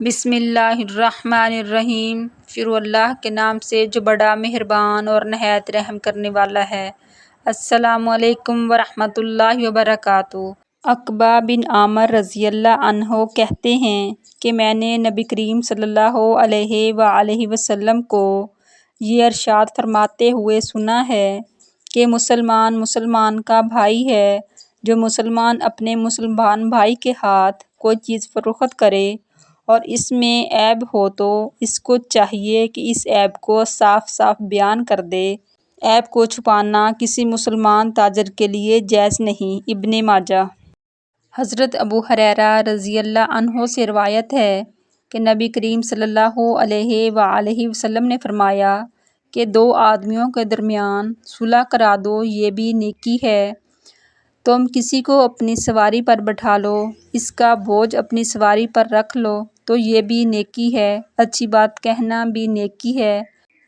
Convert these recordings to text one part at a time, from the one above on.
بسم اللہ الرحمن الرحیم۔ شروع اللہ کے نام سے جو بڑا مہربان اور نہایت رحم کرنے والا ہے۔ السلام علیکم ورحمۃ اللہ وبرکاتہ۔ عقبہ بن عامر رضی اللہ عنہ کہتے ہیں کہ میں نے نبی کریم صلی اللہ علیہ وآلہ وسلم کو یہ ارشاد فرماتے ہوئے سنا ہے کہ مسلمان کا بھائی ہے۔ جو مسلمان اپنے مسلمان بھائی کے ہاتھ کوئی چیز فروخت کرے اور اس میں عیب ہو تو اس کو چاہیے کہ اس عیب کو صاف صاف بیان کر دے۔ عیب کو چھپانا کسی مسلمان تاجر کے لیے جائز نہیں۔ ابن ماجہ۔ حضرت ابو ہریرہ رضی اللہ عنہ سے روایت ہے کہ نبی کریم صلی اللہ علیہ وآلہ وسلم نے فرمایا کہ دو آدمیوں کے درمیان صلح کرا دو، یہ بھی نیکی ہے۔ تم کسی کو اپنی سواری پر بٹھا لو، اس کا بوجھ اپنی سواری پر رکھ لو تو یہ بھی نیکی ہے۔ اچھی بات کہنا بھی نیکی ہے۔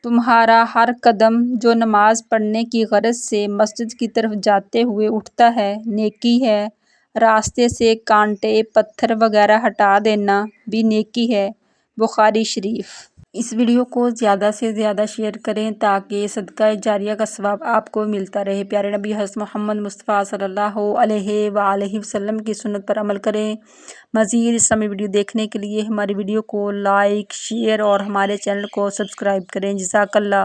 تمہارا ہر قدم جو نماز پڑھنے کی غرض سے مسجد کی طرف جاتے ہوئے اٹھتا ہے نیکی ہے۔ راستے سے کانٹے پتھر وغیرہ ہٹا دینا بھی نیکی ہے۔ بخاری شریف۔ اس ویڈیو کو زیادہ سے زیادہ شیئر کریں تاکہ صدقہ جاریہ کا ثواب آپ کو ملتا رہے۔ پیارے نبی حضرت محمد مصطفیٰ صلی اللہ علیہ وآلہ وسلم کی سنت پر عمل کریں۔ مزید اسلامی ویڈیو دیکھنے کے لیے ہماری ویڈیو کو لائک، شیئر اور ہمارے چینل کو سبسکرائب کریں۔ جزاک اللہ۔